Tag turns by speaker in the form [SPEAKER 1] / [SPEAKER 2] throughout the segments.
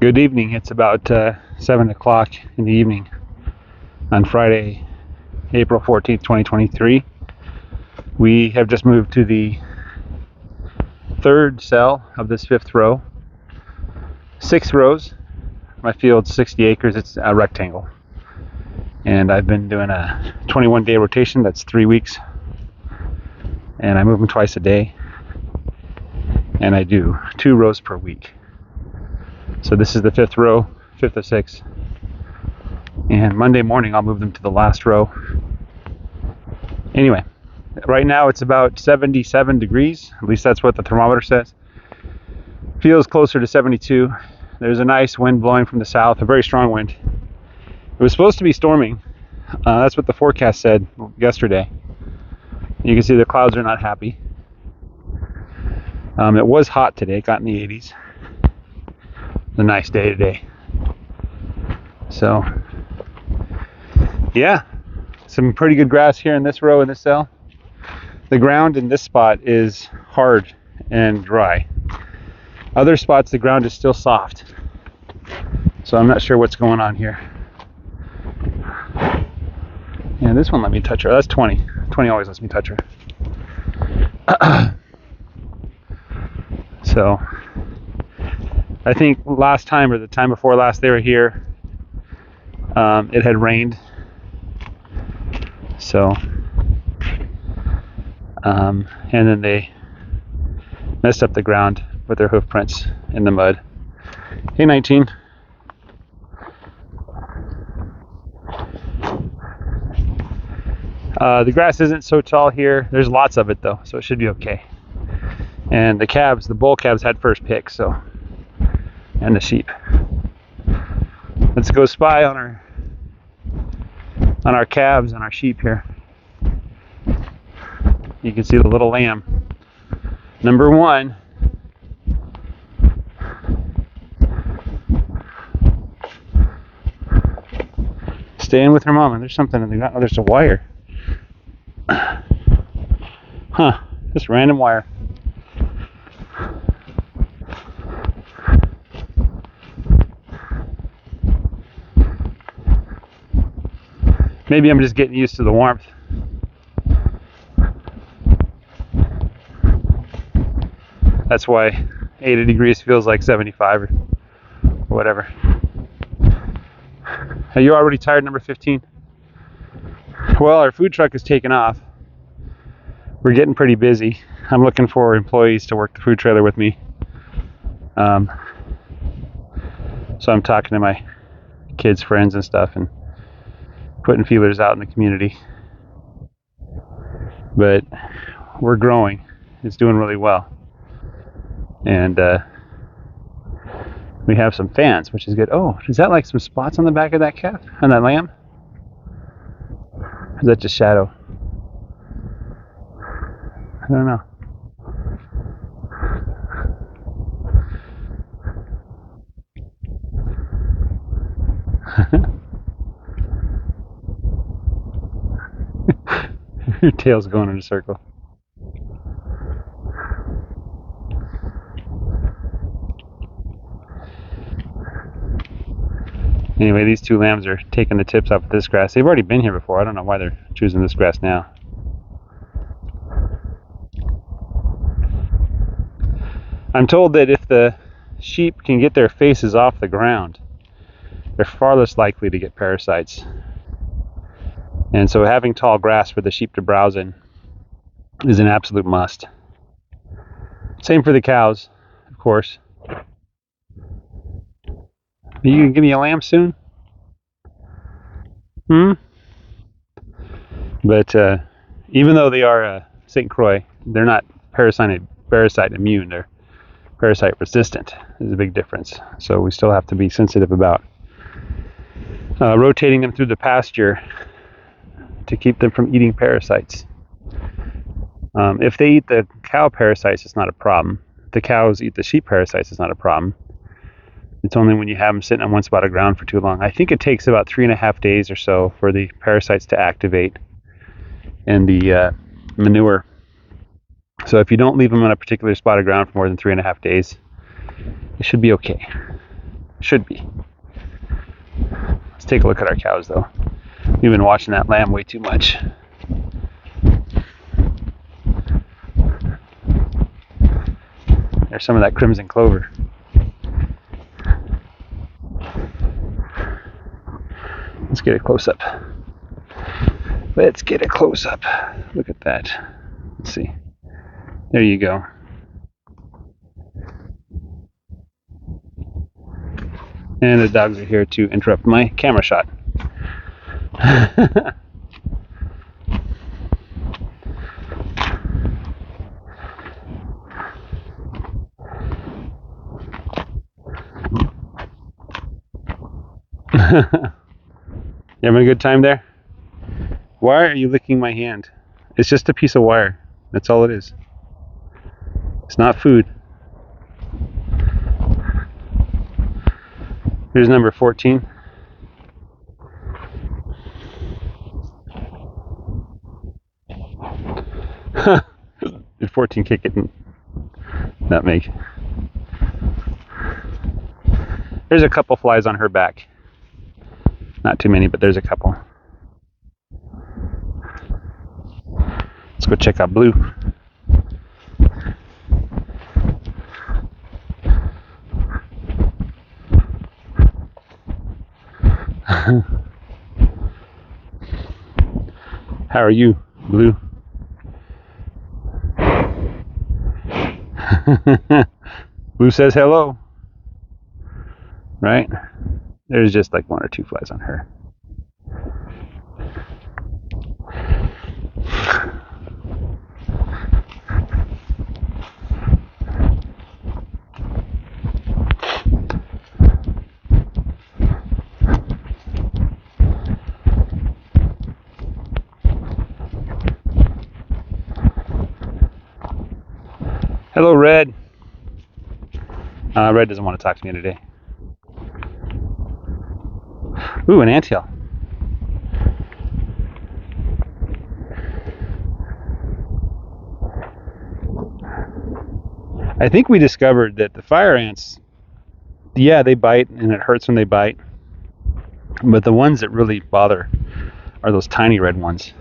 [SPEAKER 1] Good evening. It's about 7 o'clock in the evening on Friday, April 14th, 2023. We have just moved to the third cell of this fifth row. 6 rows. My field's 60 acres. It's a rectangle. And I've been doing a 21-day rotation. That's 3 weeks. And I move them twice a day. And I do 2 rows per week. So this is the fifth row, fifth of 6. And Monday morning I'll move them to the last row. Anyway, right now it's about 77 degrees. At least that's what the thermometer says. Feels closer to 72. There's a nice wind blowing from the south, a very strong wind. It was supposed to be storming. That's what the forecast said yesterday. You can see the clouds are not happy. It was hot today. It got in the 80s. It's a nice day today. So, yeah, some pretty good grass here in this row in this cell. The ground in this spot is hard and dry. Other spots, the ground is still soft. So I'm not sure what's going on here. Yeah, this one let me touch her. That's 20. 20 always lets me touch her. So, I think last time or the time before last they were here, it had rained. So, and then they messed up the ground with their hoof prints in the mud. Hey, 19. The grass isn't so tall here. There's lots of it though, so it should be okay. And the calves, the bull calves had first pick, so, and the sheep. Let's go spy on our calves and our sheep here. You can see the little lamb. Number 1. Staying with her mama. There's something in the ground. Oh, there's a wire. Huh, just random wire. Maybe I'm just getting used to the warmth. That's why 80 degrees feels like 75 or whatever. Are you already tired, number 15? Well, our food truck is taking off. We're getting pretty busy. I'm looking for employees to work the food trailer with me. So I'm talking to my kids' friends and stuff and putting feelers out in the community. But we're growing. It's doing really well. And we have some fans, which is good. Oh, is that like some spots on the back of that calf? On that lamb? Or is that just shadow? I don't know. Your tail's going in a circle. Anyway, these 2 lambs are taking the tips off of this grass. They've already been here before. I don't know why they're choosing this grass now. I'm told that if the sheep can get their faces off the ground, they're far less likely to get parasites. And so having tall grass for the sheep to browse in is an absolute must. Same for the cows, of course. Are you gonna give me a lamb soon? But even though they are St. Croix, they're not parasite immune. They're parasite resistant. There's a big difference. So we still have to be sensitive about rotating them through the pasture to keep them from eating parasites. If they eat the cow parasites, it's not a problem. If the cows eat the sheep parasites, it's not a problem. It's only when you have them sitting on one spot of ground for too long. I think it takes about 3.5 days or so for the parasites to activate in the manure. So if you don't leave them on a particular spot of ground for more than 3.5 days, it should be okay. Should be. Let's take a look at our cows though. We've been watching that lamb way too much. There's some of that crimson clover. Let's get a close up. Let's get a close up. Look at that. Let's see. There you go. And the dogs are here to interrupt my camera shot. You having a good time there? Why are you licking my hand? It's just a piece of wire. That's all it is. It's not food. Here's number 14. Did 14 kick it in nutmeg? There's a couple flies on her back. Not too many, but there's a couple. Let's go check out Blue. How are you, Blue? Blue says hello. Right? There's just like 1 or 2 flies on her. Hello, Red. Red doesn't want to talk to me today. Ooh, an anthill. I think we discovered that the fire ants, yeah, they bite and it hurts when they bite. But the ones that really bother are those tiny red ones.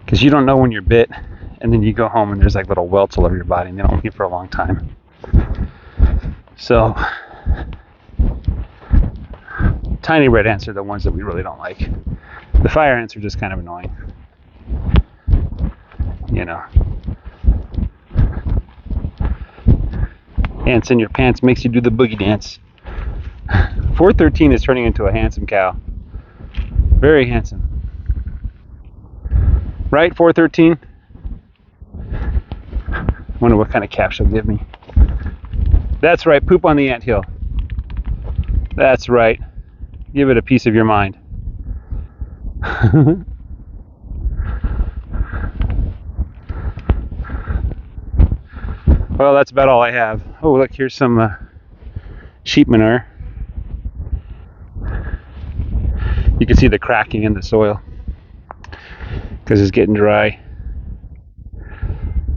[SPEAKER 1] Because you don't know when you're bit, and then you go home and there's like little welts all over your body and they don't leave for a long time. So tiny red ants are the ones that we really don't like. The fire ants are just kind of annoying. You know. Ants in your pants makes you do the boogie dance. 413 is turning into a handsome cow. Very handsome. Right, 413? I wonder what kind of calf she'll give me. That's right, poop on the anthill. That's right. Give it a piece of your mind. Well, that's about all I have. Oh, look, here's some sheep manure. You can see the cracking in the soil because it's getting dry.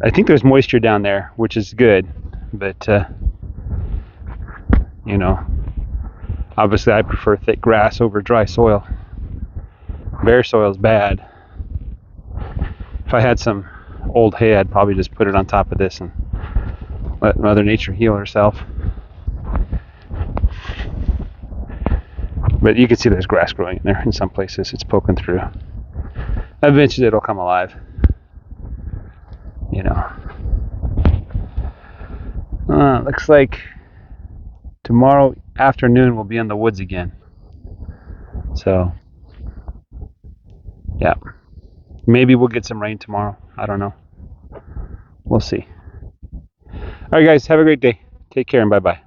[SPEAKER 1] I think there's moisture down there, which is good, but you know, obviously I prefer thick grass over dry soil. Bare soil is bad. If I had some old hay, I'd probably just put it on top of this and let Mother Nature heal herself. But you can see there's grass growing in there in some places. It's poking through. Eventually it'll come alive. You know. Looks like tomorrow afternoon we'll be in the woods again. So, yeah. Maybe we'll get some rain tomorrow. I don't know. We'll see. Alright guys, have a great day. Take care and bye-bye.